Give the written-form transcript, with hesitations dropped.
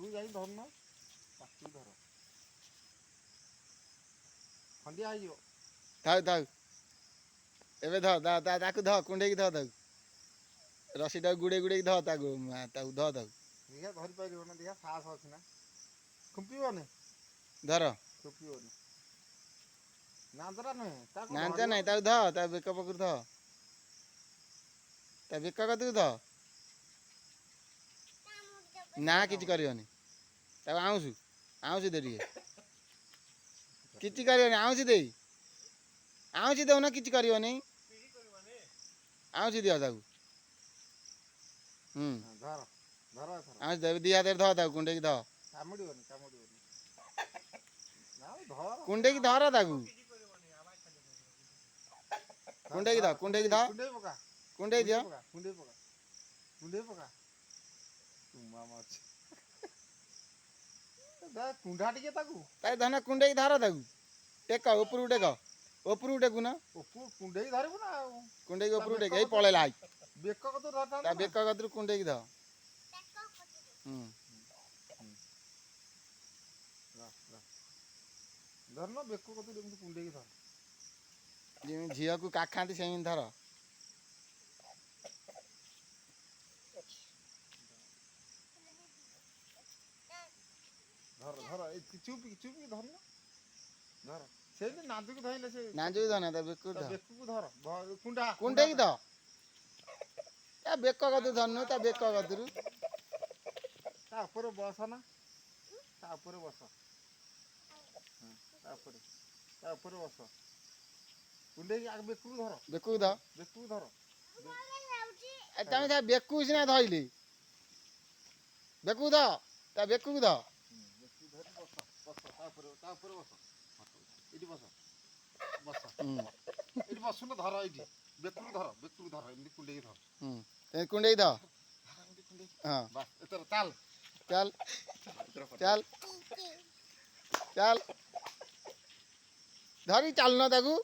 ପାଖକୁ ଯାଇ ଧରୁନ, ପାଖକୁ ଧର, ଖଣ୍ଡିଆ ହେଇଯିବ। ଥାଉ ଥାଉ ଏବେ ତାକୁ ଧ କୁଣ୍ଡେଇକି ଧ ତାକୁ ରସିଟାକୁ ଗୁଡ଼େଇକି ଧ ତାକୁ ତାକୁ ଧ ତାକୁ ଦେଖିଆ ଧରିପାରିବ ନା, ଦେଖିଆ ସାହସ ଅଛି ନା, ଖୁମ୍ପିବନି ଧର ଖୁମ୍ପିବନି, ନାନ୍ଦରା ନୁହେଁ ତାକୁ ନାଞ୍ଚ ଧରିବ। ନାହିଁ, ତାକୁ ଧ ତା ବେକ ପାଖରୁ ଧ, ତା ବେକ କତିକୁ ଧ, ନା କିଛି କରିବନି, ତାକୁ ଆଉଁସି ଦେ ଟିକେ, କିଛି କରିବନି, ଆଉଁସି ଦଉନ, କିଛି କରିବନି, ଆଉଁସି ଦିଅ ତାକୁ। ଧର ଧର ଏଥର, ଆଉଁସି ଦେ, ଦି ହାତରେ ଧ ତାକୁ କୁଣ୍ଡେଇକି ଧ, କାମୁଡ଼ିବନି କାମୁଡ଼ିବନି, ନା ଧର କୁଣ୍ଡେଇକି ଧର ତାକୁ, କୁଣ୍ଡେଇକି ଧ, କୁଣ୍ଡେଇକି ଧ, କୁଣ୍ଡେଇ ପକା, କୁଣ୍ଡେଇ ଦିଅ, କୁଣ୍ଡେଇ ପକା, କୁଣ୍ଡେଇ ପକା, ତୁମା ମାଛ କୁଣ୍ଡା ଟିକେ ତାକୁ ଧନ କୁଣ୍ଡେଇକି ଧର ତାକୁ, ଟେକ ଉପରକୁ ଟେକ, ଉପରକୁ ଟେକୁନ, କୁଣ୍ଡେଇ ଧରିବୁ ନା ଆଉ, କୁଣ୍ଡେଇକି ଉପରକୁ ଟେକ, ଏଇ ପଳେଇଲା ଆଇ ବେକ କତୁରୁ ଧରିଥାନ୍ତୁ ତା ନା। ବେକ କତିରୁ କୁଣ୍ଡେଇକି ଧ। ଧରୁନ ବେକ କତୁରୁ ଏମିତି କୁଣ୍ଡେଇକି ଧର, ଯେମିତି ଝିଅକୁ କାଖାନ୍ତି ସେମିତି ଧର। ଧର ଧର ଚୁପିକି ଧରୁନ, ଧର ସେମିତି ନାଜୁକୁ ଧଇଲେ ସେ ନାଞ୍ଜୁକୁ ଧ ନା, ତା ବେକକୁ ଧ, ବେକକୁ ଧର, କୁଣ୍ଡା କୁଣ୍ଡେଇକି ଧ, ତା ବେକ କତିରୁ ଧରନୁ, ତା ବେକ କତିରୁ, ତା ଉପରେ ବସ ନା, ତା ଉପରେ ବସ, ତା ଉପରେ ବସ, କୁଣ୍ଡେଇକି ଆଗ ବେକକୁ ଧର, ବେକକୁ ଧ, ବେକକୁ ଧର, ତମେ ତା ବେକକୁ ସିନା ଧଇଲେ, ବେକକୁ ଧ, ତା ବେକକୁ ଧ, ବେକକୁ ଧରି ବସ, ତା ଉପରେ ବସ, ଏଇଠି ବସ, ଏଇଠି ବସୁନ, ଧର ଏଇଠି ବେକକୁ ଧର, ଏମିତି କୁଣ୍ଡେଇକି ଧର, କୁଣ୍ଡେଇ ଧ, ଏମିତି କୁଣ୍ଡେଇକି, ହଁ ବାସ୍ ଏଥର ଚାଲ ଚାଲ ଚାଲ ଚାଲ ଧରି ଚାଲୁନ ତାକୁ।